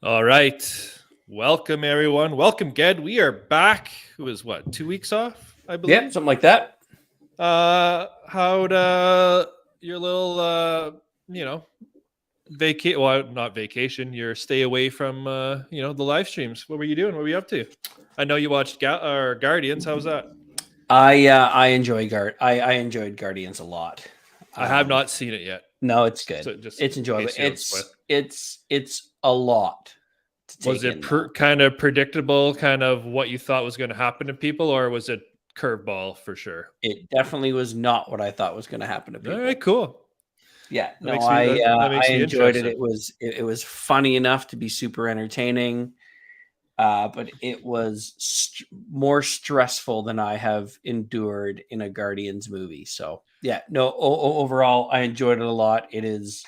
All right. Welcome, everyone. Welcome, Ged. We are back. It was what, 2 weeks off, I believe? Yeah, something like that. How'd your little not vacation, your stay away from the live streams. What were you doing? What were you up to? I know you watched Guardians. How was that? I enjoyed Guardians a lot. I have not seen it yet. No, it's good. So just it's enjoyable. in case you don't It's a lot to take Was it in. kind of predictable, kind of what you thought was going to happen to people, or was it curveball for sure? It definitely was not what I thought was going to happen to people. All right, cool. Yeah, That I me enjoyed it. interested. It was funny enough to be super entertaining, but it was more stressful than I have endured in a Guardians movie. So yeah, no. Overall, I enjoyed it a lot. It is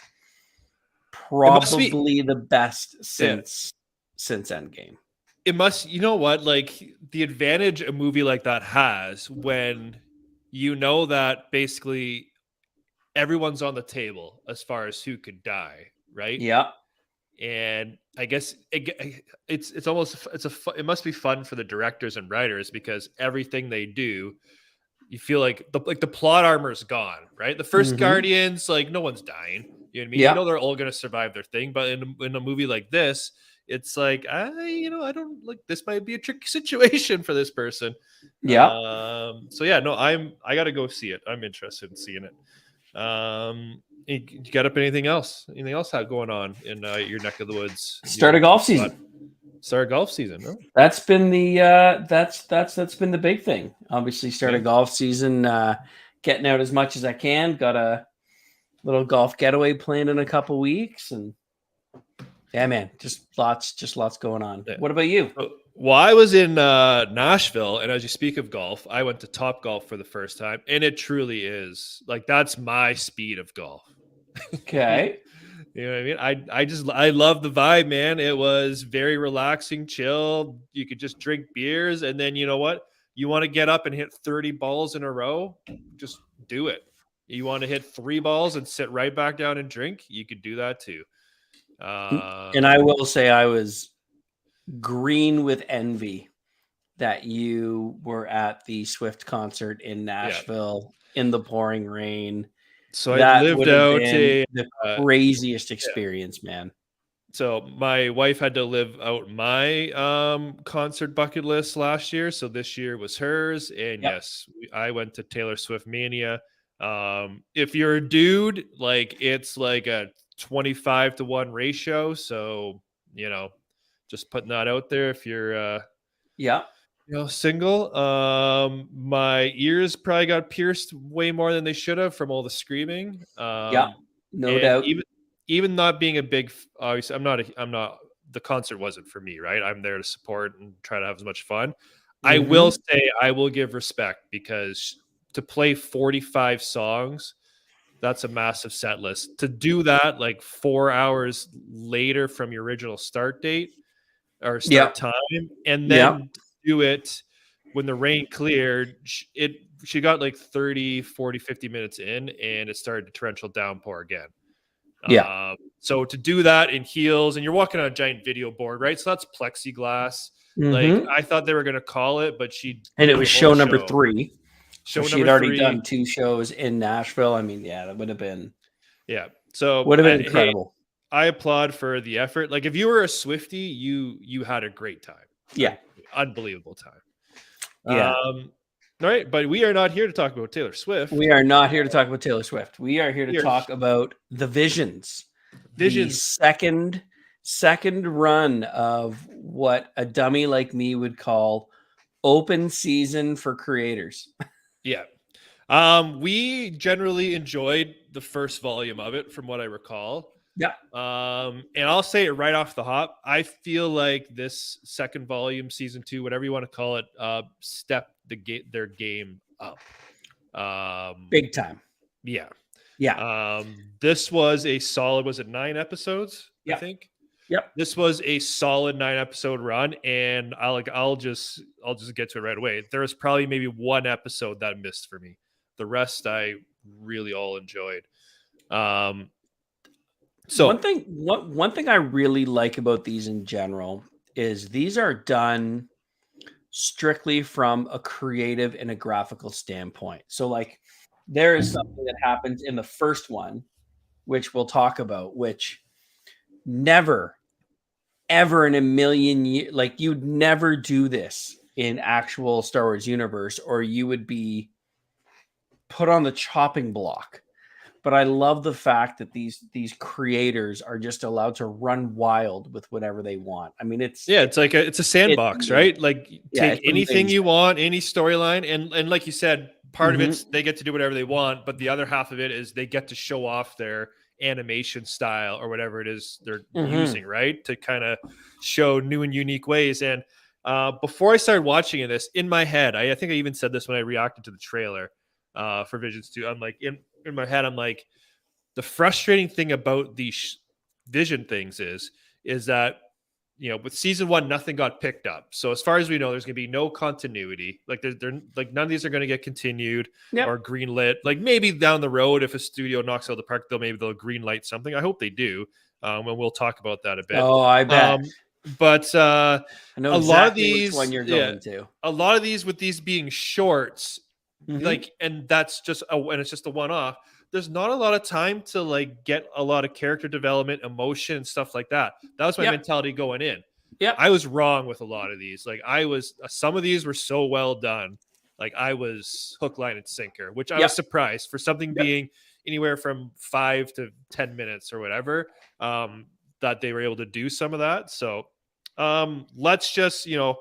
probably the best since Endgame. It must, you know what, like the advantage a movie like that has when you know that basically everyone's on the table as far as who could die, right? Yeah. And I guess it must be fun for the directors and writers because everything they do, you feel like the plot armor is gone, right? The first Guardians, like no one's dying. You know what I mean? Yeah. You know they're all going to survive their thing, but in a movie like this, it's like I don't like this might be a tricky situation for this person. Yeah. So yeah, no, I got to go see it. I'm interested in seeing it. You got up anything else? Anything else going on in your neck of the woods? Start of golf season. Start golf season. No? That's been the that's been the big thing. Obviously, start of golf season. Getting out as much as I can. Got a little golf getaway planned in a couple weeks, and yeah, man, just lots going on. Yeah. What about you? Well, I was in Nashville, and as you speak of golf, I went to Top Golf for the first time, and it truly is like that's my speed of golf. Okay. You know what I mean? I love the vibe, man. It was very relaxing, chill. You could just drink beers, and then you know what? You want to get up and hit 30 balls in a row? Just do it. You want to hit 3 balls and sit right back down and drink? You could do that too. And I will say I was green with envy that you were at the Swift concert in Nashville in the pouring rain. So I lived out the craziest experience, man. So my wife had to live out my concert bucket list last year. So this year was hers. And yes, I went to Taylor Swift Mania. If you're a dude, like it's like a 25-1 ratio. So, just putting that out there. If you're, single, my ears probably got pierced way more than they should have from all the screaming. No doubt. Even not being a big, obviously, I'm not. The concert wasn't for me, right? I'm there to support and try to have as much fun. I will say I will give respect because to play 45 songs, that's a massive set list. To do that like 4 hours later from your original start date or start time, and then do it when the rain cleared, she got like 30, 40, 50 minutes in, and it started to torrential downpour again. So to do that in heels, and you're walking on a giant video board, right? So that's plexiglass. Like I thought they were going to call it, but it was show number 3. So she'd already done 2 shows in Nashville. I mean, that would have been so would have been incredible. Hey, I applaud for the effort. Like if you were a Swiftie, you had a great time. Unbelievable time. All right, but we are not here to talk about Taylor Swift. We are not here to talk about Taylor Swift. We are here to talk about the Visions. The second run of what a dummy like me would call open season for creators. Yeah. We generally enjoyed the first volume of it from what I recall. Yeah. And I'll say it right off the hop. I feel like this second volume, season 2, whatever you want to call it, stepped their game up. Big time. Yeah. Yeah. This was a solid, was it 9 episodes? I think. Yep. This was a solid 9-episode run, and I'll just get to it right away. There was probably maybe 1 episode that missed for me. The rest I really all enjoyed. So one thing I really like about these in general is these are done strictly from a creative and a graphical standpoint. So like there is something that happens in the first one, which we'll talk about, which never, ever in a million years, like you'd never do this in actual Star Wars universe, or you would be put on the chopping block. But I love the fact that these creators are just allowed to run wild with whatever they want. I mean, it's like it's a sandbox, right? Like take it's anything amazing. you want, any storyline, and like you said, part of it's they get to do whatever they want, but the other half of it is they get to show off their animation style or whatever it is they're using, right? To kind of show new and unique ways. And before I started watching this, in my head, I think I even said this when I reacted to the trailer for Visions 2. I'm like, in my head, I'm like, the frustrating thing about these Vision things is that, you know, with season 1, nothing got picked up. So as far as we know, there's going to be no continuity. Like they're like none of these are going to get continued or greenlit. Like maybe down the road, if a studio knocks out the park, maybe they'll greenlight something. I hope they do. And we'll talk about that a bit. Oh, I bet. But I know a exactly lot of these, which one you're going to. A lot of these, with these being shorts, like, and that's just and it's just a one-off. There's not a lot of time to like get a lot of character development, emotion, and stuff like that. That was my mentality going in. Yeah, I was wrong with a lot of these. Like some of these were so well done. Like I was hook, line, and sinker, which I was surprised for something being anywhere from 5 to 10 minutes or whatever. That they were able to do some of that. So let's just, you know,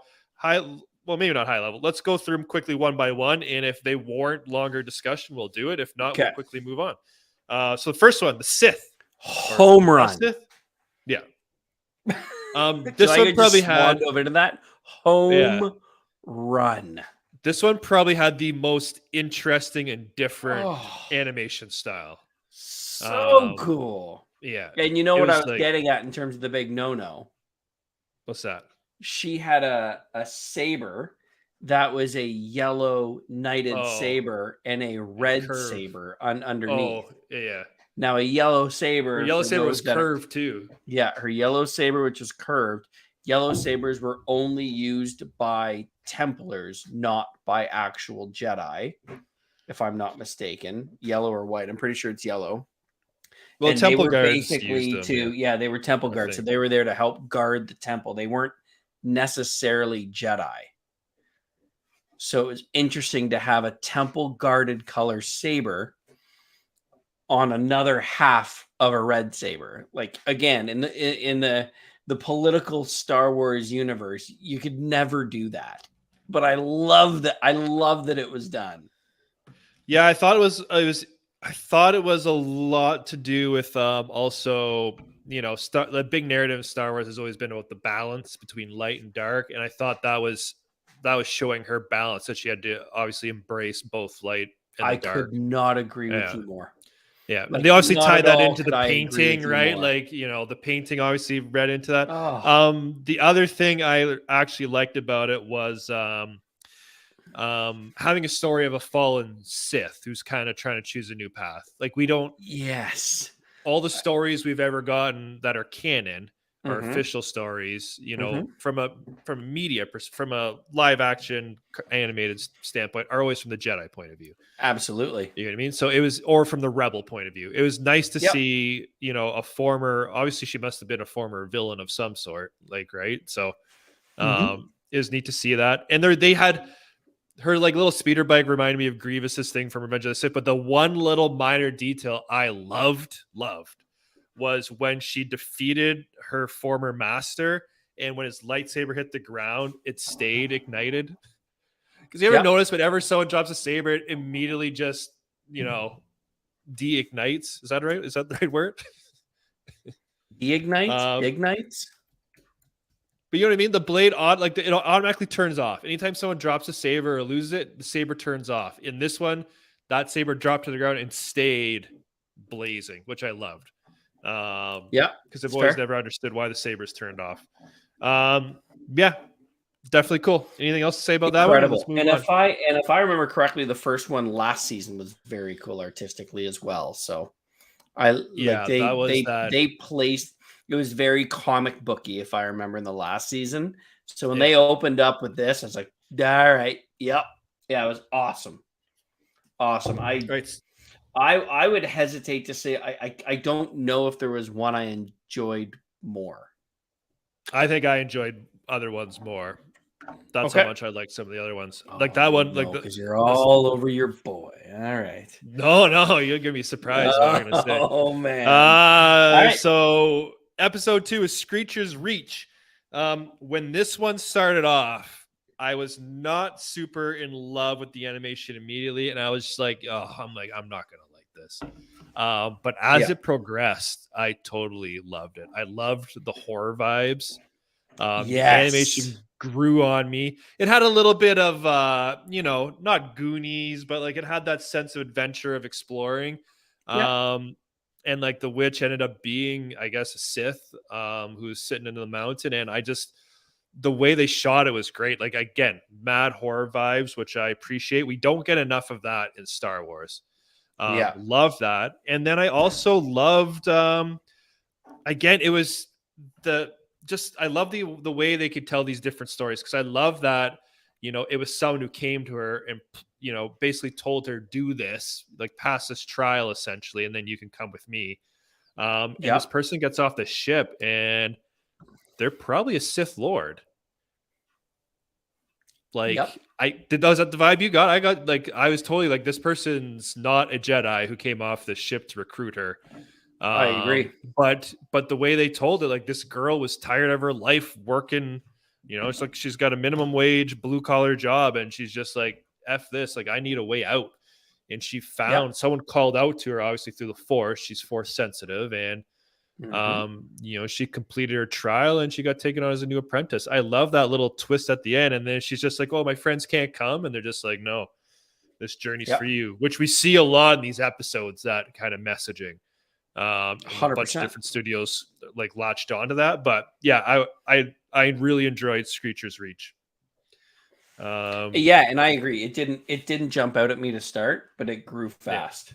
well, maybe not high level. Let's go through them quickly one by one. And if they warrant longer discussion, we'll do it. If not, we'll quickly move on. So the first one, the Sith. Home run. Sith? Yeah. This one probably had over to that home run. This one probably had the most interesting and different animation style. So cool. Yeah. And you know what I was getting at in terms of the big no-no? What's that? She had a saber that was a yellow knighted saber and a red saber underneath. Oh, yeah. Now a yellow saber. Her yellow saber was curved too. Yeah, her yellow saber, which was curved. Yellow sabers were only used by Templars, not by actual Jedi, if I'm not mistaken. Yellow or white. I'm pretty sure it's yellow. Well, and Temple they were guards basically used them, they were Temple guards, so they were there to help guard the temple. They weren't necessarily Jedi. So it was interesting to have a temple guarded color saber on another half of a red saber. Like again, in the political Star Wars universe, you could never do that. But I love that. I love that it was done. Yeah, I thought it was a lot to do with also, you know, the big narrative of Star Wars has always been about the balance between light and dark, and I thought that was showing her balance, that she had to obviously embrace both light and the dark. I could not agree with you more. Yeah, like, and they obviously tied that into the painting, right? Like, you know, the painting obviously read into that. The other thing I actually liked about it was having a story of a fallen Sith who's kind of trying to choose a new path. Like all the stories we've ever gotten that are canon or official stories, you know, from a live action animated standpoint, are always from the Jedi point of view. Absolutely. You know what I mean? So it was, or from the Rebel point of view. It was nice to see, you know, obviously she must have been a former villain of some sort, like, right? So it was neat to see that. And they had her like little speeder bike reminded me of Grievous's thing from Revenge of the Sith, but the one little minor detail I loved was when she defeated her former master, and when his lightsaber hit the ground, it stayed ignited. Because you ever notice whenever someone drops a saber, it immediately just, you know, de-ignites. Is that right? Is that the right word? Ignites? But you know what I mean? The blade it automatically turns off. Anytime someone drops a saber or loses it, the saber turns off. In this one, that saber dropped to the ground and stayed blazing, which I loved. Because I've always never understood why the sabers turned off. Definitely cool. Anything else to say about that one? And if I remember correctly, the first one last season was very cool artistically as well. So Yeah, that was that. they placed it was very comic booky, if I remember, in the last season. So when Yeah. they opened up with this, I was like, all right, yep. Yeah, it was awesome. Awesome. Right. I would hesitate to say I don't know if there was one I enjoyed more. I think I enjoyed other ones more. That's how Okay. much I like some of the other ones. Like that one, like because you're all over your boy. All right. no, you're gonna be surprised what I'm gonna say. Oh man. All right. So episode 2 is Screecher's Reach. When this one started off, I was not super in love with the animation immediately, and I was just like, I'm not gonna like this. But as it progressed, I totally loved it. I loved the horror vibes. The animation grew on me. It had a little bit of not Goonies, but like it had that sense of adventure of exploring. And like the witch ended up being, I guess, a Sith who's sitting in the mountain. And the way they shot it was great. Like, again, mad horror vibes, which I appreciate. We don't get enough of that in Star Wars. Love that. And then I also loved, again, it was I love the way they could tell these different stories, because I love that, it was someone who came to her and, basically told her, do this, like pass this trial essentially, and then you can come with me. And this person gets off the ship and they're probably a Sith Lord. Like, was that the vibe you got? I was totally like, this person's not a Jedi who came off the ship to recruit her. I agree. But the way they told it, like, this girl was tired of her life working, it's like she's got a minimum wage, blue collar job, and she's just like, F this, like, I need a way out. And she found someone called out to her, obviously through the Force. She's Force sensitive, and she completed her trial and she got taken on as a new apprentice. I love that little twist at the end. And then she's just like, oh, my friends can't come. And they're just like, no, this journey's for you, which we see a lot in these episodes, that kind of messaging. 100%. A bunch of different studios like latched onto that. But yeah, I really enjoyed Screecher's Reach. And I agree. It didn't jump out at me to start, but it grew fast.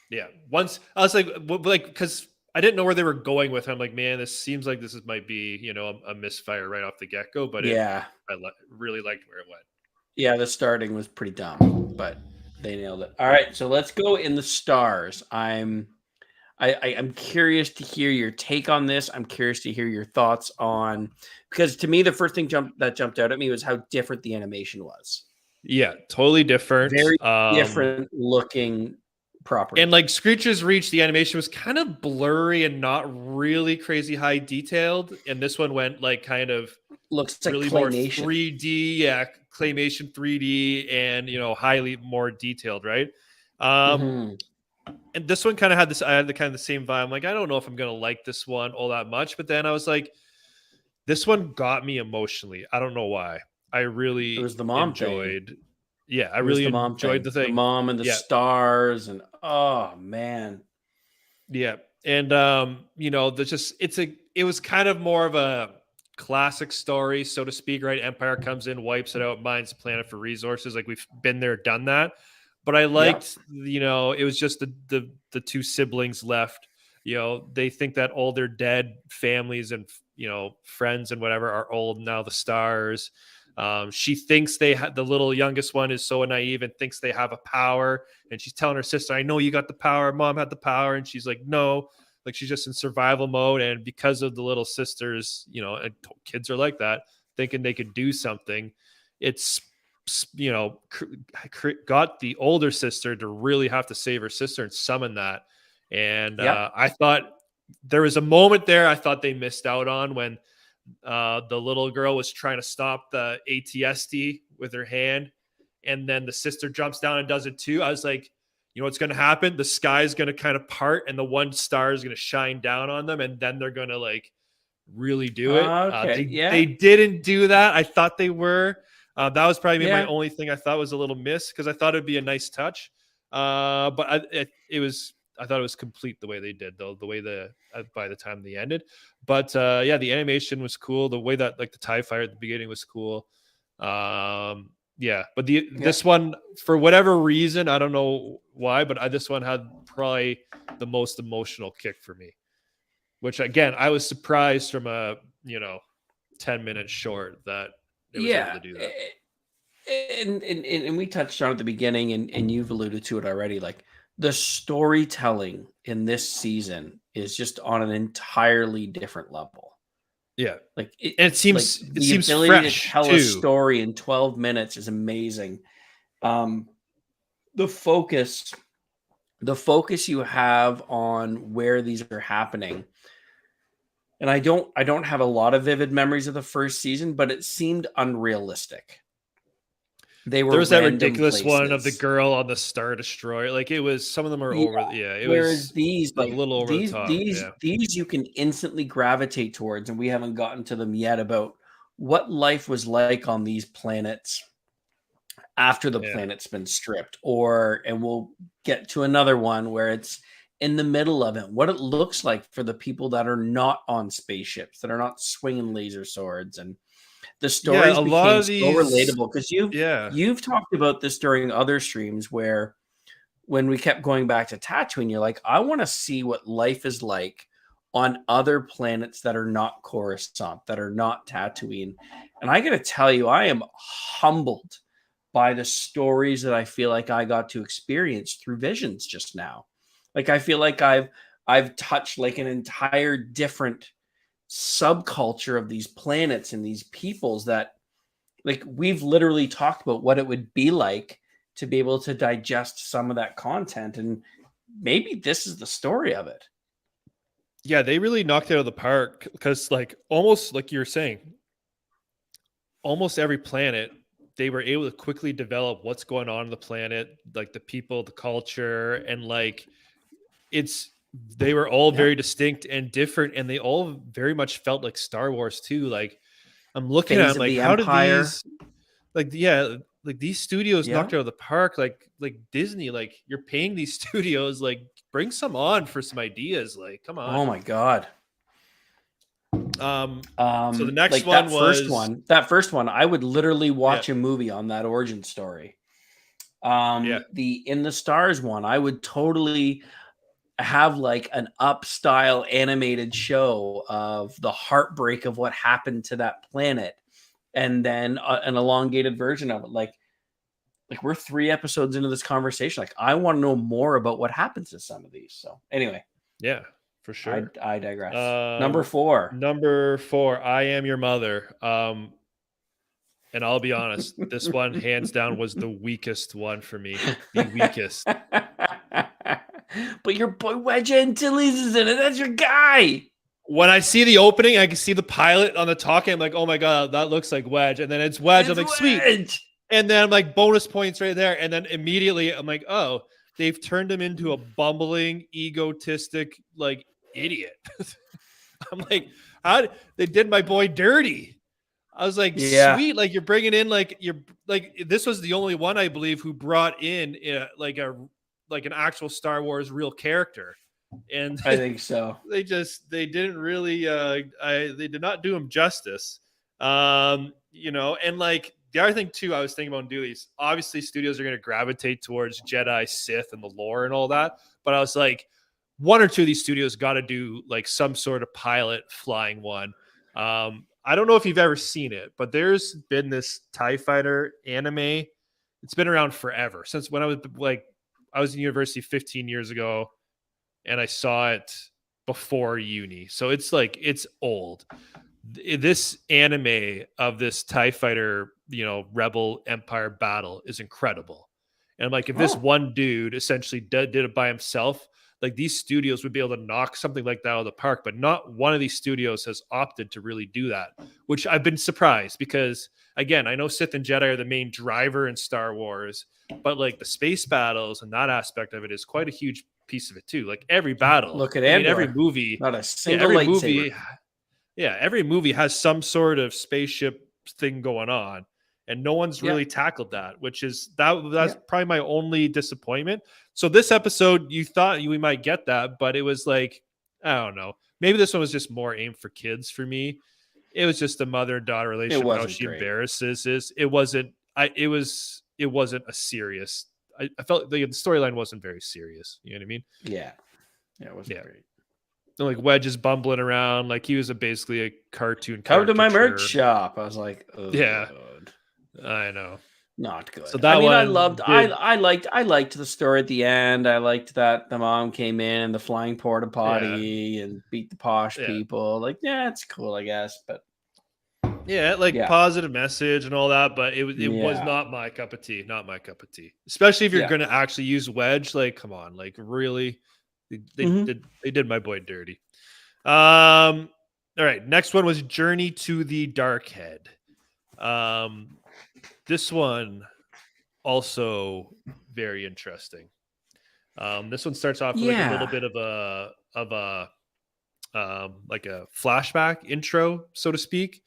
Yeah. Once I was like, because I didn't know where they were going with it. I'm like, man, this seems like this might be, a misfire right off the get-go. But I really liked where it went. Yeah, the starting was pretty dumb, but they nailed it. All right, so let's go in the stars. I'm curious to hear your take on this. I'm curious to hear your thoughts on, because to me, the first thing that jumped out at me was how different the animation was. Yeah, totally different. Very different looking property. And like Screecher's Reach, the animation was kind of blurry and not really crazy high detailed. And this one went like kind of looks really like more 3D, claymation 3D, and highly more detailed, right? And this one kind of had I had the kind of the same vibe. I'm like, I don't know if I'm gonna like this one all that much, but then I was like, this one got me emotionally. I don't know why. I really it was the mom enjoyed. Thing. Yeah, I really enjoyed the thing. The mom and the stars, and oh man. Yeah. And it was kind of more of a classic story, so to speak, right? Empire comes in, wipes it out, mines the planet for resources. Like, we've been there, done that. But I liked, it was just the two siblings left. They think that all their dead families and friends and whatever are old now. The stars. She thinks the little youngest one is so naive and thinks they have a power, and she's telling her sister, I know you got the power, mom had the power, and she's like, no, like, she's just in survival mode. And because of the little sisters, and kids are like that, thinking they could do something, it's got the older sister to really have to save her sister and summon that. And I thought there was a moment there I thought they missed out on, when the little girl was trying to stop the ATST with her hand, and then the sister jumps down and does it too. I was like, what's going to happen? The sky is going to kind of part, and the one star is going to shine down on them, and then they're going to like really do it. They didn't do that. I thought they were. That was probably my only thing I thought was a little miss, because I thought it'd be a nice touch. But I thought it was complete the way they did, though, the way by the time they ended. But the animation was cool. The way that like the TIE fighter at the beginning was cool. But this one, for whatever reason, I don't know why, but this one had probably the most emotional kick for me. Which again, I was surprised from a 10-minute short that it was able to do that. And we touched on it at the beginning, and you've alluded to it already. Like the storytelling in this season is just on an entirely different level. Yeah, like it seems like it the seems ability fresh to tell too. a story in 12 minutes is amazing. The focus you have on where these are happening. And I don't have a lot of vivid memories of the first season, but it seemed unrealistic. There was that ridiculous places. one of the girl on the Star Destroyer. Like it was, some of them are over. Yeah, it Whereas was these, like a little over the top. These you can instantly gravitate towards, and we haven't gotten to them yet about what life was like on these planets after the planet's been stripped, and we'll get to another one where it's in the middle of it, what it looks like for the people that are not on spaceships, that are not swinging laser swords. And the stories became so relatable because you've talked about this during other streams where when we kept going back to Tatooine, you're like, I want to see what life is like on other planets that are not Coruscant, that are not Tatooine. And I got to tell you, I am humbled by the stories that I feel like I got to experience through Visions just now. Like I feel like I've touched like an entire different subculture of these planets and these peoples that, like, we've literally talked about what it would be like to be able to digest some of that content, and maybe this is the story of it. Yeah, they really knocked it out of the park because, like, almost like you're saying, almost every planet they were able to quickly develop what's going on the planet, like the people, the culture, and like they were all very distinct and different, and they all very much felt like Star Wars too. Like I'm looking at them, like, how did these, like these studios knocked out of the park, like Disney, like you're paying these studios, like bring some on for some ideas, like come on. Oh my god. So the next like one that first one, I would literally watch a movie on that origin story. The In the Stars one, I would totally have like an up style animated show of the heartbreak of what happened to that planet, and then an elongated version of it. Like we're 3 episodes into this conversation. Like I want to know more about what happens to some of these. So anyway, yeah, for sure. I digress. Number 4, I Am Your Mother. And I'll be honest, this one hands down was the weakest one for me. The weakest. But your boy Wedge Antilles is in it. That's your guy. When I see the opening, I can see the pilot on the talking. I'm like, oh my god, that looks like Wedge. And then it's Wedge. I'm like, sweet. And then I'm like, bonus points right there. And then immediately I'm like, oh, they've turned him into a bumbling, egotistic, like idiot. I'm like, they did my boy dirty. I was like, sweet, like you're bringing in, like this was the only one I believe who brought in like an actual Star Wars real character, and I think so. They didn't really they did not do him justice, and like the other thing too, I was thinking about doing these. Obviously, studios are going to gravitate towards Jedi, Sith, and the lore and all that, but I was like, one or two of these studios got to do like some sort of pilot flying one. I don't know if you've ever seen it, but there's been this TIE Fighter anime. It's been around forever, since when I was in university 15 years ago, and I saw it before uni. So it's old. This anime of this TIE Fighter, Rebel Empire battle is incredible. And I'm like, if this one dude essentially did it by himself, like these studios would be able to knock something like that out of the park, but not one of these studios has opted to really do that, which I've been surprised because, again, I know Sith and Jedi are the main driver in Star Wars, but like the space battles and that aspect of it is quite a huge piece of it too. Like every battle, look at Andor. Every movie, not a single lightsaber. Every movie has some sort of spaceship thing going on, and no one's really tackled that, which is that's probably my only disappointment. So this episode, you thought we might get that, but it was like, I don't know. Maybe this one was just more aimed for kids for me. It was just a mother and daughter relationship. How she embarrasses is. It wasn't a serious I felt the storyline wasn't very serious. You know what I mean? Yeah, it wasn't great. And like Wedge is bumbling around like he was basically a cartoon. Come to my merch caricature. shop. I was like, oh, Yeah, God. I know. Not good. So that I one loved. did, I liked the story at the end. I liked that the mom came in and the flying porta potty and beat the posh people. Like, yeah, it's cool, I guess. But positive message and all that, but it was not my cup of tea. Not my cup of tea. Especially if you're gonna actually use Wedge. Like, come on, like really, they did my boy dirty. All right, next one was Journey to the Dark Head. This one also very interesting. This one starts off with like a little bit of a like a flashback intro, so to speak.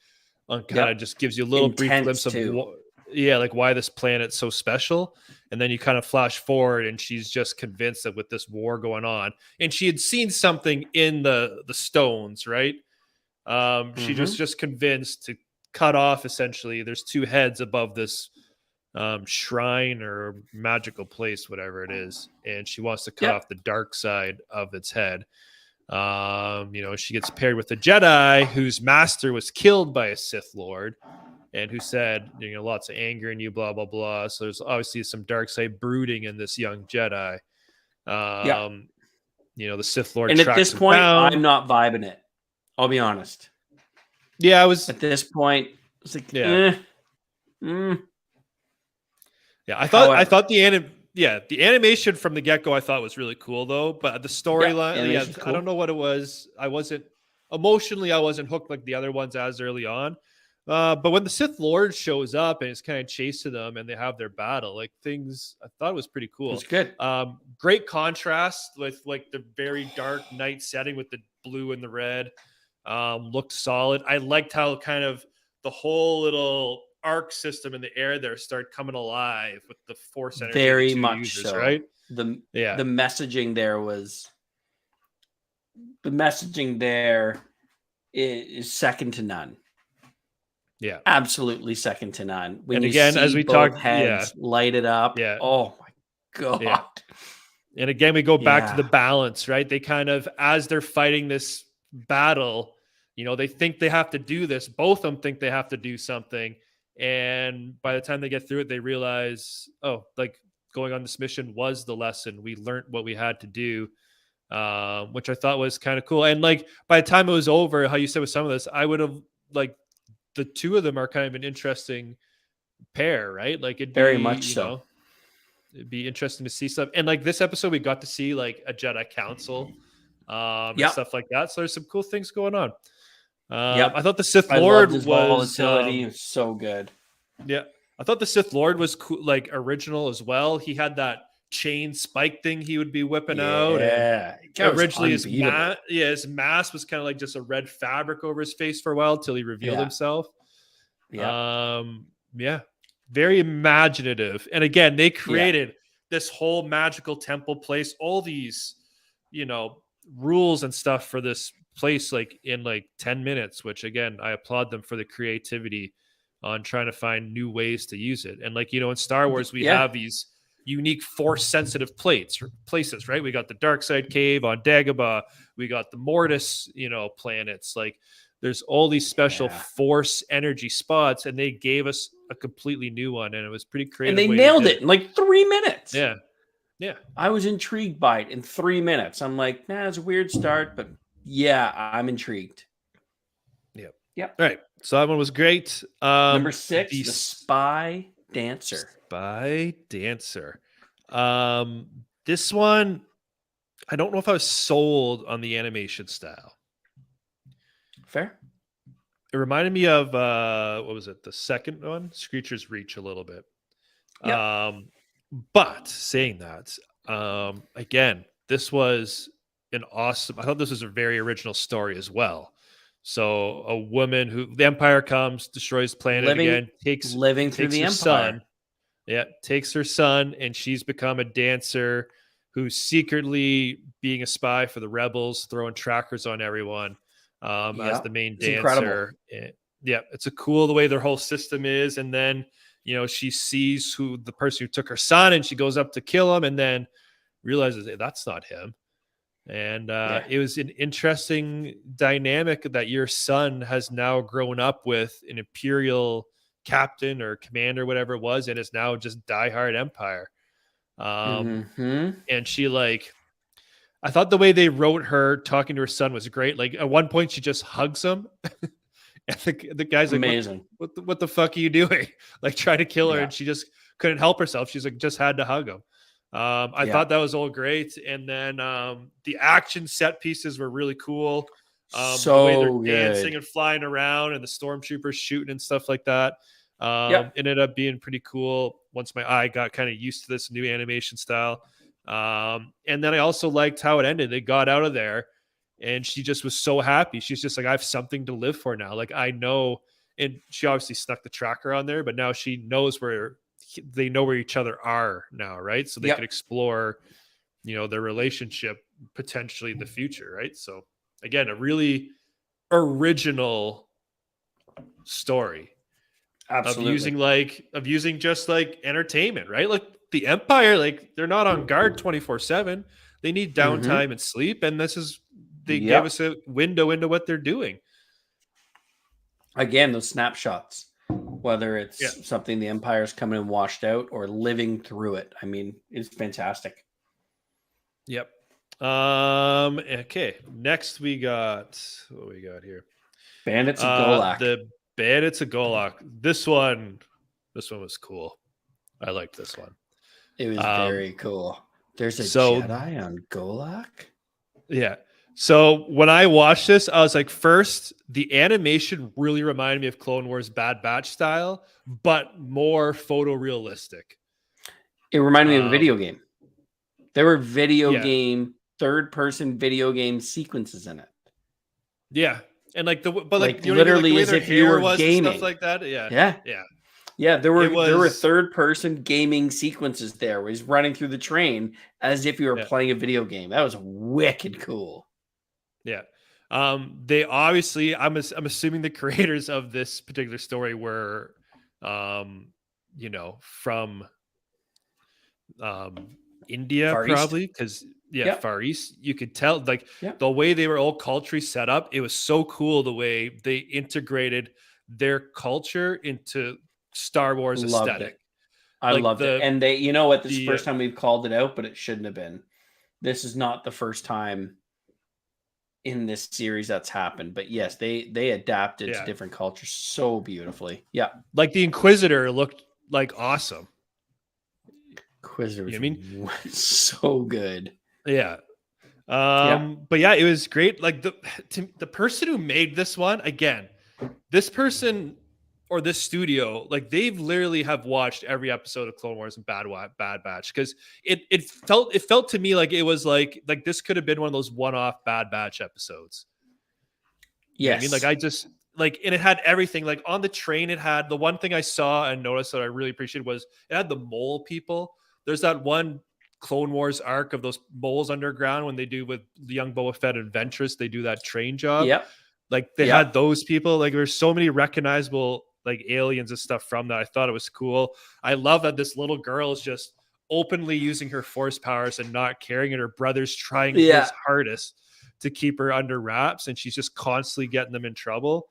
On kind of just gives you a little brief glimpse of like why this planet's so special. And then you kind of flash forward and she's just convinced that with this war going on, and she had seen something in the stones, right? She just convinced to cut off, essentially, there's two heads above this shrine or magical place, whatever it is, and she wants to cut off the dark side of its head. She gets paired with a Jedi whose master was killed by a Sith Lord, and who said, lots of anger in you, blah blah blah. So there's obviously some dark side brooding in this young Jedi. The Sith Lord, and at this point, down. I'm not vibing it. I'll be honest. Yeah, I was at this point. It's like, I thought the animation from the get-go I thought was really cool though, but the storyline, cool. I don't know what it was. I wasn't hooked like the other ones as early on. But when the Sith Lord shows up and it's kind of chasing them and they have their battle, like things, I thought it was pretty cool. It's good. Great contrast with like the very dark night setting with the blue and the red. Looked solid. I liked how kind of the whole little arc system in the air there started coming alive with the force energy. Very much users, so. Right? The messaging there is second to none. Yeah, absolutely second to none. When and again, as we talked, heads light it up. Yeah. Oh my God. Yeah. And again, we go back to the balance, right? They kind of, as they're fighting this battle, they think they have to do this. Both of them think they have to do something. And by the time they get through it, they realize, like going on this mission was the lesson. We learned what we had to do, which I thought was kind of cool. And like, by the time it was over, how you said with some of this, I would have like, the two of them are kind of an interesting pair, right? Like it'd very much so. It'd be interesting to see stuff. And like this episode, we got to see like a Jedi Council and stuff like that. So there's some cool things going on. I thought the Sith Lord was volatility was so good. Yeah. I thought the Sith Lord was cool, like original as well. He had that chain spike thing he would be whipping out. And originally his mask was kind of like just a red fabric over his face for a while till he revealed himself. Very imaginative. And again, they created this whole magical temple place, all these rules and stuff for this place like in like 10 minutes, which again, I applaud them for the creativity on trying to find new ways to use it. And like in Star Wars we have these unique force sensitive places, right? We got the dark side cave on Dagobah, we got the Mortis planets. Like there's all these special force energy spots, and they gave us a completely new one, and it was pretty creative. And they nailed it in like 3 minutes. Yeah, I was intrigued by it in 3 minutes. I'm like, it's a weird start, but I'm intrigued. Yep. All right, so that one was great. Number 6, the Spy Dancer. This one, I don't know if I was sold on the animation style. Fair. It reminded me of what was it? The second one, Screecher's Reach, a little bit. But saying that, again, this was an awesome. I thought this was a very original story as well. So a woman who the Empire comes, destroys the planet again, takes through the Empire. Son. Takes her son, and she's become a dancer who's secretly being a spy for the rebels, throwing trackers on everyone as the main dancer. It's a cool the way their whole system is. And then, she sees who the person who took her son, and she goes up to kill him, and then realizes, hey, that's not him. And it was an interesting dynamic that your son has now grown up with an Imperial captain or commander, whatever it was, and is now just diehard Empire. And she I thought the way they wrote her talking to her son was great. Like at one point she just hugs him. And the guy's like, amazing. What the fuck are you doing? Like trying to kill her. And she just couldn't help herself. She's like, just had to hug him. I thought that was all great. And then the action set pieces were really cool. The way they're dancing and flying around and the stormtroopers shooting and stuff like that. It ended up being pretty cool once my eye got kind of used to this new animation style. And then I also liked how it ended. They got out of there and she just was so happy. She's just like, I have something to live for now. Like I know, and she obviously snuck the tracker on there, but now she knows they know where each other are now. Right. So they could explore, their relationship potentially in the future. Right. So again, a really original story. Absolutely. Of using just like entertainment, right? Like the Empire, like they're not on guard 24/7. They need downtime and sleep. And they gave us a window into what they're doing. Again, those snapshots, whether it's something the Empire's coming and washed out or living through it. I mean, it's fantastic. Yep. Okay. Next we got what we got here. Bandits of Golak. The Bandits of Golak. This one was cool. I liked this one. It was very cool. There's a Jedi on Golak? Yeah. So when I watched this, I was like, first, the animation really reminded me of Clone Wars Bad Batch style, but more photorealistic. It reminded me of a video game. There were game, third-person video game sequences in it. Yeah. And literally as if you were gaming, stuff like that. Yeah. There were third-person gaming sequences there where he's running through the train as if you were playing a video game. That was wicked cool. Yeah. They obviously, I'm assuming the creators of this particular story were, from India, Far probably, because Far East. You could tell the way they were all culturally set up. It was so cool the way they integrated their culture into Star Wars aesthetic. I loved it. And they, you know what? This is the first time we've called it out, but it shouldn't have been. This is not the first time in this series that's happened. But yes, they adapted to different cultures so beautifully. Yeah. Like the Inquisitor looked like awesome. Inquisitor, so good. Yeah. But yeah, it was great. Like the person who made this one, again, this person or this studio, like they've literally have watched every episode of Clone Wars and Bad Batch, because it felt to me like it was like this could have been one of those one-off Bad Batch episodes. Yeah, I mean, like I just and it had everything. Like on the train, it had the one thing I saw and noticed that I really appreciated was it had the mole people. There's that one Clone Wars arc of those moles underground when they do with the young Boba Fett and Ventress, they do that train job. Yep. Like they had those people. Like there's so many recognizable like aliens and stuff from that. I thought it was cool. I love that this little girl is just openly using her force powers and not caring, and her brother's trying his hardest to keep her under wraps, and she's just constantly getting them in trouble.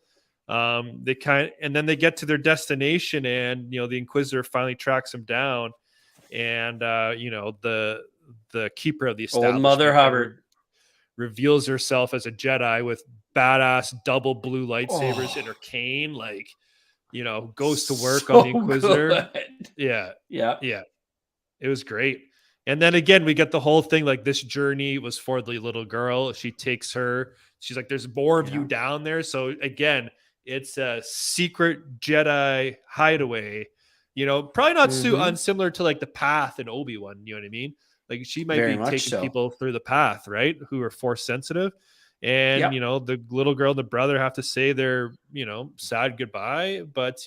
And then they get to their destination, and the Inquisitor finally tracks them down, and the keeper of the establishment, old Mother Hubbard, reveals herself as a Jedi with badass double blue lightsabers in her cane, goes to work on the Inquisitor. Good. Yeah. It was great. And then again, we get the whole thing, like this journey was for the little girl. She takes her, she's like, there's more of you down there. So again, it's a secret Jedi hideaway, probably not too unsimilar to like the Path and Obi-Wan, you know what I mean? Like she might be taking people through the Path, right? Who are force sensitive. And, the little girl and the brother have to say their, sad goodbye. But,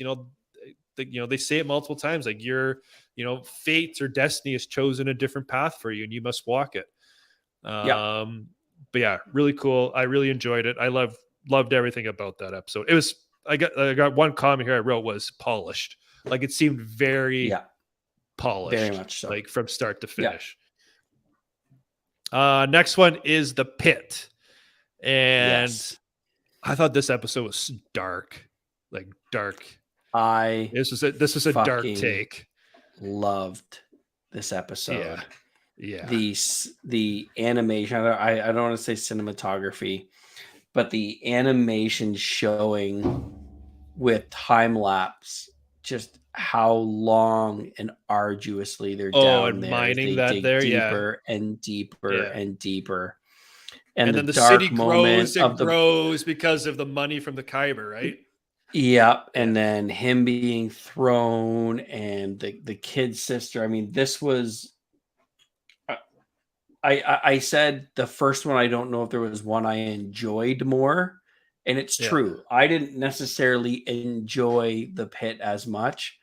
they say it multiple times, like your, fate or destiny has chosen a different path for you and you must walk it. But yeah, really cool. I really enjoyed it. I loved everything about that episode. It was, I got one comment here I wrote was polished. Like it seemed very polished, very much so. like from start to finish. Next one is The Pit. And I thought this episode was dark. Like dark. This was a dark take. Loved this episode. Yeah. The animation, I don't want to say cinematography, but the animation showing with time lapse just how long and arduously they're down and there. mining they that dig there, deeper and deeper and deeper. And then the city grows and grows because of the money from the Kyber, right? Yeah, and then him being thrown and the kid's sister. I mean, this was. I said the first one. I don't know if there was one I enjoyed more, and it's true. I didn't necessarily enjoy The Pit as much,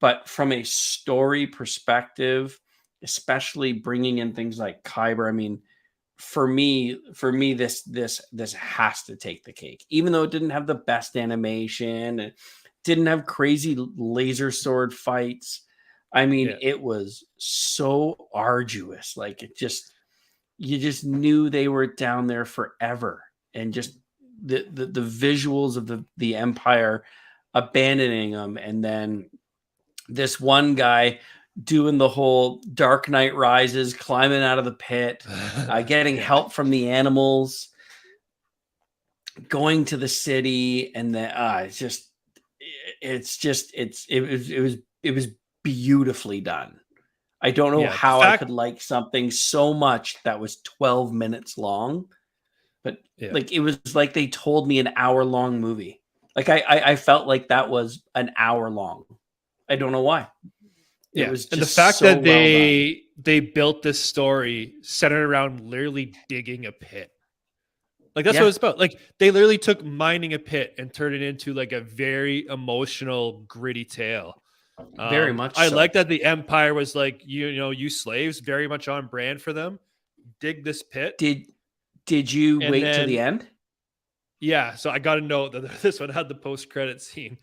but from a story perspective, especially bringing in things like Kyber. I mean, for me, this has to take the cake, even though it didn't have the best animation, it didn't have crazy laser sword fights. I mean, it was so arduous. Like you just knew they were down there forever, and just the visuals of the Empire abandoning them, and then this one guy doing the whole Dark Knight Rises, climbing out of the pit, getting help from the animals, going to the city, and then it was beautifully done. I don't know how I could like something so much that was 12 minutes long, but like it was like they told me an hour-long movie. Like I felt like that was an hour long. I don't know why. It was just and the fact so that they built this story centered around literally digging a pit. Like that's what it's about. Like they literally took mining a pit and turned it into like a very emotional, gritty tale. Very much. I like that the Empire was like, you slaves, very much on brand for them. Dig this pit. Did you wait to the end? Yeah, so I got to know that this one had the post-credit scene.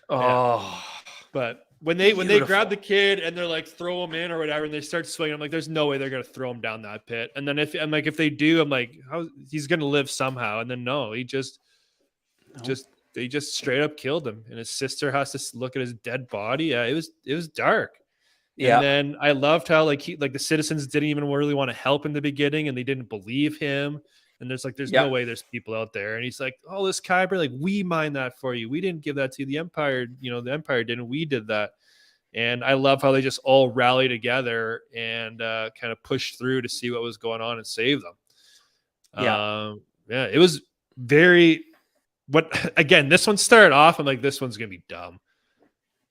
But when they grab the kid and they're like throw him in or whatever, and they start swinging, I'm like, there's no way they're gonna throw him down that pit. And then if they do, I'm like, how he's gonna live somehow? And then no, they just straight up killed him, and his sister has to look at his dead body. Yeah, it was dark. Yeah. And then I loved how the citizens didn't even really want to help in the beginning, and they didn't believe him. And there's no way there's people out there. And he's like, oh, this Kyber, like we mined that for you. We didn't give that to the Empire. The Empire didn't. We did that. And I love how they just all rally together and kind of push through to see what was going on and save them. It was very. Again, this one started off, I'm like, this one's gonna be dumb,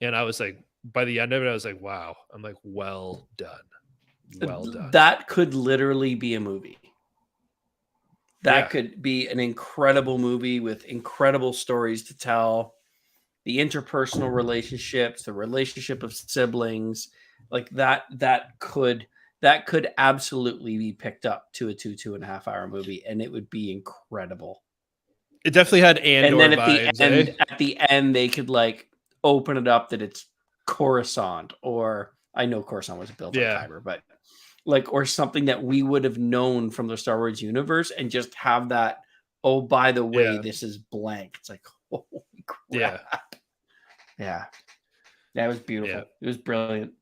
and I was like, by the end of it, I was like, wow. I'm like, well done. That could literally be a movie. That could be an incredible movie with incredible stories to tell. The interpersonal relationships, the relationship of siblings, like that could absolutely be picked up to a 2.5 hour movie, and it would be incredible. It definitely had Andor vibes. At the end, they could like open it up that it's Coruscant, or I know Coruscant was built on Kyber, but like, or something that we would have known from the Star Wars universe, and just have that. Oh, by the way, this is blank. It's like, holy crap. Yeah. That was beautiful. Yeah. It was brilliant.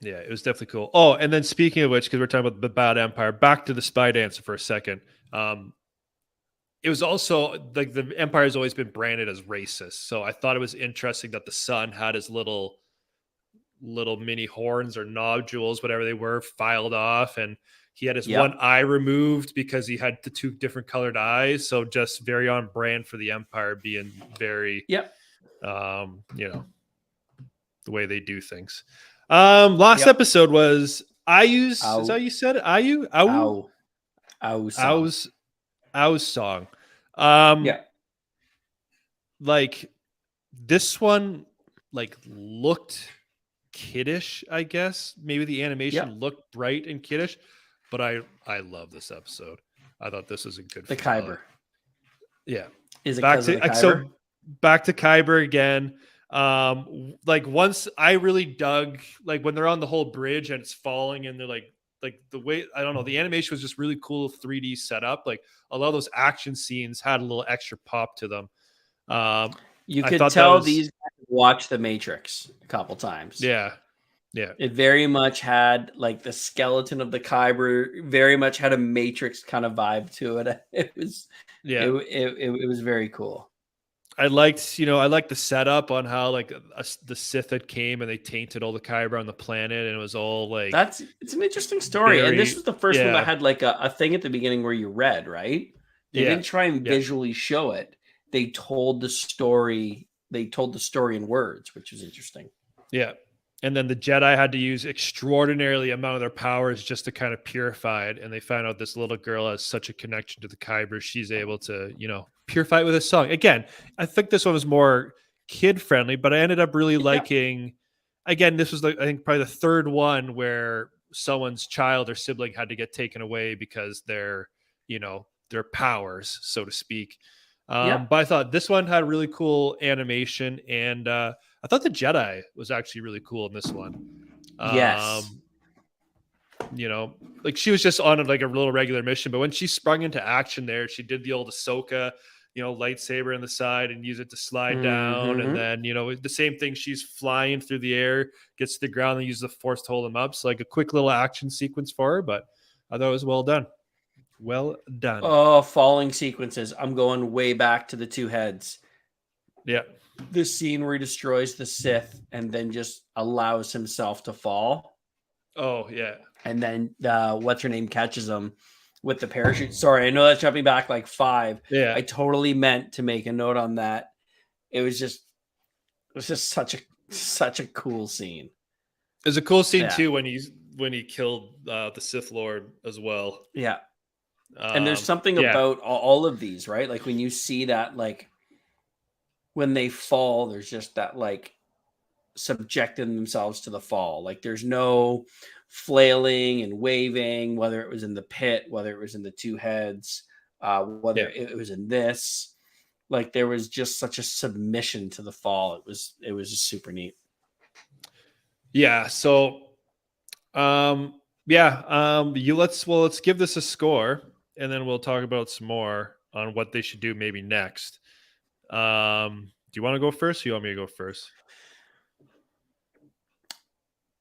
Yeah, it was definitely cool. Oh, and then speaking of which, because we're talking about the bad Empire, back to the spy dancer for a second. It was also like the Empire has always been branded as racist. So I thought it was interesting that the son had his little mini horns or nodules, whatever they were, filed off, and he had his one eye removed because he had the two different colored eyes. So just very on brand for the Empire, being very, the way they do things. Last episode was Ayu's. Is that how you said it? Ayu? Au's song. Like this one, like looked kiddish, I guess. Maybe the animation looked bright and kiddish, but I love this episode. I thought this was a good Kyber. Yeah. Is it back to Kyber? So back to Kyber again. Like once I really dug, like when they're on the whole bridge and it's falling and they're like the way, I don't know, the animation was just really cool 3D setup. Like a lot of those action scenes had a little extra pop to them. You I could thought that tell was, these guys watched The Matrix a couple times. yeah. It very much had like the skeleton of the Kyber, very much had a Matrix kind of vibe to it. It was, it was very cool. I liked the setup on how like the Sith had came and they tainted all the Kyber on the planet, and it was all like it's an interesting story. And this was the first one that had like a thing at the beginning where you read, right? They didn't try and visually show it. They told the story. They told the story in words, which was interesting. Yeah. And then the Jedi had to use extraordinarily amount of their powers just to kind of purify it. And they found out this little girl has such a connection to the Kyber. She's able to, purify it with a song. Again, I think this one was more kid friendly, but I ended up really liking, again, this was I think probably the third one where someone's child or sibling had to get taken away because their powers, so to speak. But I thought this one had really cool animation, and I thought the Jedi was actually really cool in this one. Yes. Like she was just on like a little regular mission, but when she sprung into action there, she did the old Ahsoka, lightsaber in the side and use it to slide down. And then, the same thing, she's flying through the air, gets to the ground and uses the Force to hold them up. So like a quick little action sequence for her, but I thought it was well done. Well done. Oh, falling sequences. I'm going way back to the two heads. Yeah. This scene where he destroys the Sith and then just allows himself to fall. Oh, yeah. And then what's her name catches him with the parachute. Sorry, I know that's jumping back like 5. Yeah. I totally meant to make a note on that. It was just such a cool scene. It was a cool scene too when he killed the Sith Lord as well. Yeah. And there's something about all of these, right? Like when you see that, like when they fall, there's just that like subjecting themselves to the fall. Like there's no flailing and waving, whether it was in the pit, whether it was in the two heads, whether it was in this. Like there was just such a submission to the fall. It was just super neat. Yeah. So, let's give this a score, and then we'll talk about some more on what they should do maybe next. Do you want to go first? Or you want me to go first?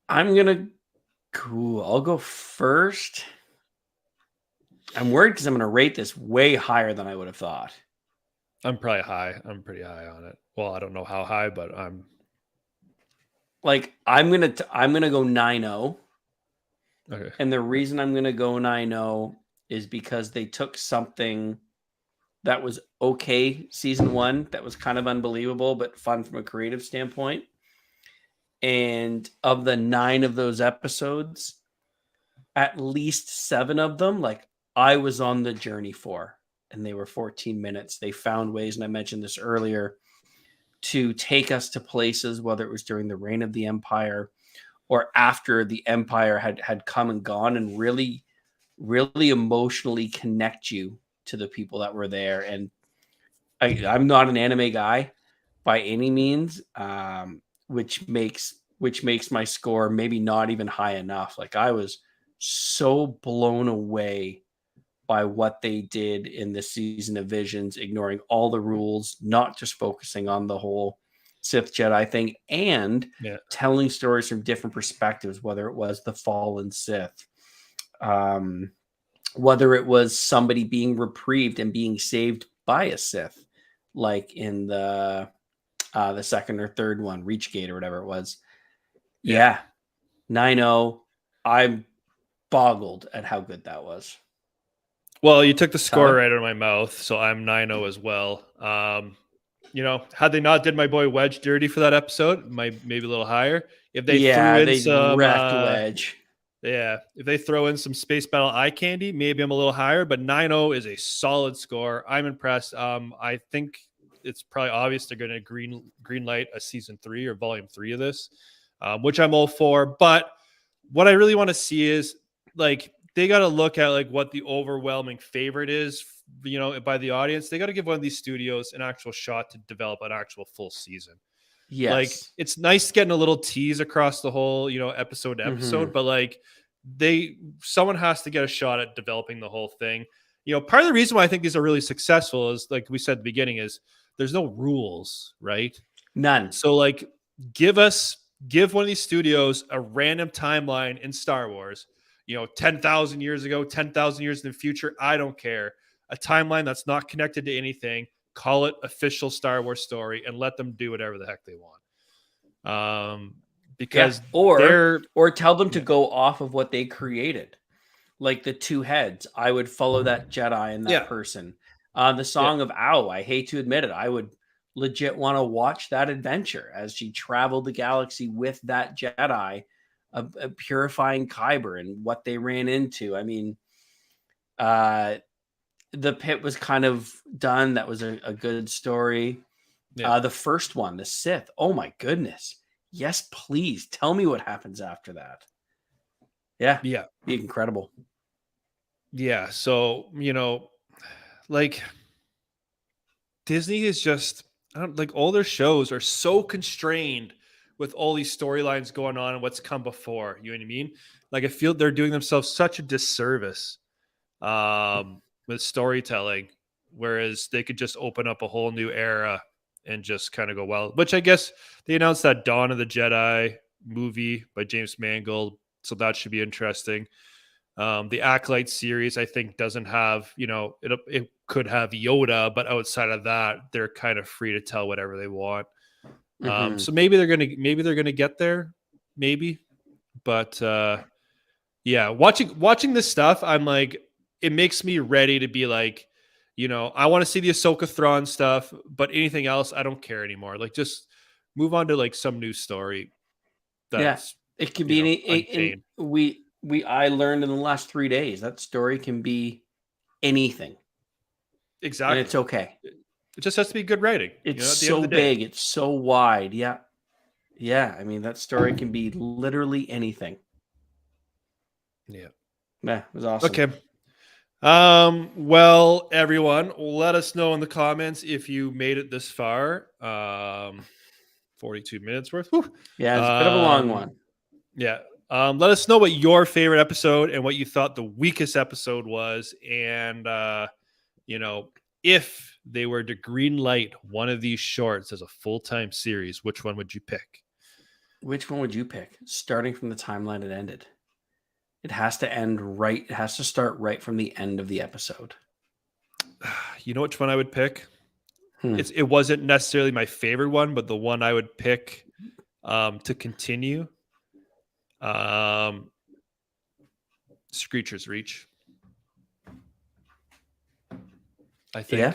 I'll go first. I'm worried because I'm going to rate this way higher than I would have thought. I'm probably high. I'm pretty high on it. Well, I don't know how high, but I'm like, I'm going to go 9-0. Okay. And the reason I'm going to go 9-0 is because they took something that was okay season 1, that was kind of unbelievable, but fun from a creative standpoint. And of the 9 of those episodes, at least 7 of them, like I was on the journey for, and they were 14 minutes. They found ways, and I mentioned this earlier, to take us to places, whether it was during the reign of the Empire or after the Empire had come and gone, and really, really emotionally connect you to the people that were there. And I'm not an anime guy by any means, which makes my score maybe not even high enough. Like I was so blown away by what they did in this season of Visions, ignoring all the rules, not just focusing on the whole Sith Jedi thing, and telling stories from different perspectives, whether it was the fallen Sith, whether it was somebody being reprieved and being saved by a Sith, like in the second or third one, Reachgate or whatever it was. 9-0. I'm boggled at how good that was. Well, you took the score right out of my mouth, so I'm 9-0 as well. Had they not did my boy Wedge dirty for that episode, maybe a little higher. If they threw in some Wedge. Yeah, if they throw in some space battle eye candy, maybe I'm a little higher, but 9-0 is a solid score. I'm impressed. I think it's probably obvious they're going to green light a season 3 or volume 3 of this, which I'm all for. But what I really want to see is like they got to look at like what the overwhelming favorite is, by the audience. They got to give one of these studios an actual shot to develop an actual full season. Like, Yes. it's nice getting a little tease across the whole, episode to episode, but like someone has to get a shot at developing the whole thing. Part of the reason why I think these are really successful is, like we said at the beginning, is there's no rules, right? None. So like give one of these studios a random timeline in Star Wars, 10,000 years ago, 10,000 years in the future. I don't care. A timeline that's not connected to anything. Call it official Star Wars story and let them do whatever the heck they want. Because or tell them to go off of what they created. Like the two heads, I would follow that Jedi and that person. The Song of Ao, I hate to admit it, I would legit want to watch that adventure as she traveled the galaxy with that Jedi, purifying Kyber and what they ran into. I mean, the pit was kind of done. That was a good story. The first one, the Sith. Oh my goodness. Yes, please tell me what happens after that. Yeah. Be incredible. Yeah. So, like Disney is just, like, all their shows are so constrained with all these storylines going on and what's come before. You know what I mean? Like, I feel they're doing themselves such a disservice with storytelling, whereas they could just open up a whole new era and just kind of go, well, which I guess they announced that Dawn of the Jedi movie by James Mangold. So that should be interesting. The Acolyte series, I think, doesn't have, it could have Yoda, but outside of that, they're kind of free to tell whatever they want. So maybe they're gonna get there, maybe. But yeah, watching this stuff, I'm like, it makes me ready to be like, I want to see the Ahsoka Thrawn stuff, but anything else, I don't care anymore. Like, just move on to like some new story. That's it can be I learned in the last 3 days that story can be anything. Exactly. And it's okay. It just has to be good writing. It's so big. It's so wide. Yeah. Yeah. I mean, that story can be literally anything. Yeah. Yeah. It was awesome. Okay. Well, everyone, let us know in the comments if you made it this far. 42 minutes worth. Whew. Yeah. It's a bit of a long one. Yeah. Let us know what your favorite episode and what you thought the weakest episode was. And, if they were to green light one of these shorts as a full-time series, which one would you pick? Which one would you pick? Starting from the timeline it ended. It has to end right. It has to start right from the end of the episode. You know which one I would pick? It wasn't necessarily my favorite one, but the one I would pick to continue. Screecher's Reach. I think. Yeah.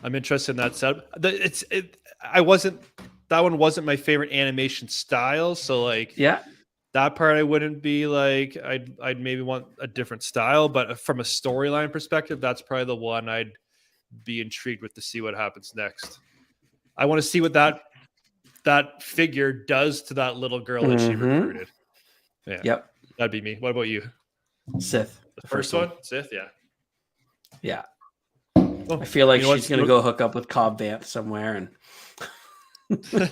I'm interested in that setup. That one wasn't my favorite animation style, so like that part I wouldn't be like, I'd maybe want a different style, but from a storyline perspective, that's probably the one I'd be intrigued with to see what happens next. I want to see what that figure does to that little girl that she recruited. Yeah. Yep. That'd be me. What about you? Sith. The first one? Sith, yeah. Yeah. I feel like she's going to go hook up with Cobb Vanth somewhere. And yeah.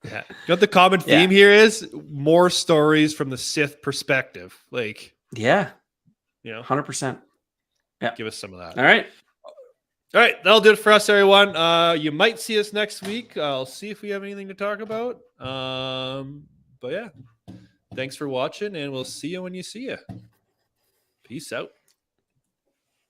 You know what the common theme here is? More stories from the Sith perspective. Like, 100%. Yeah. Give us some of that. All right. That'll do it for us, everyone. You might see us next week. I'll see if we have anything to talk about. But yeah, thanks for watching, and we'll see you when you see you. Peace out.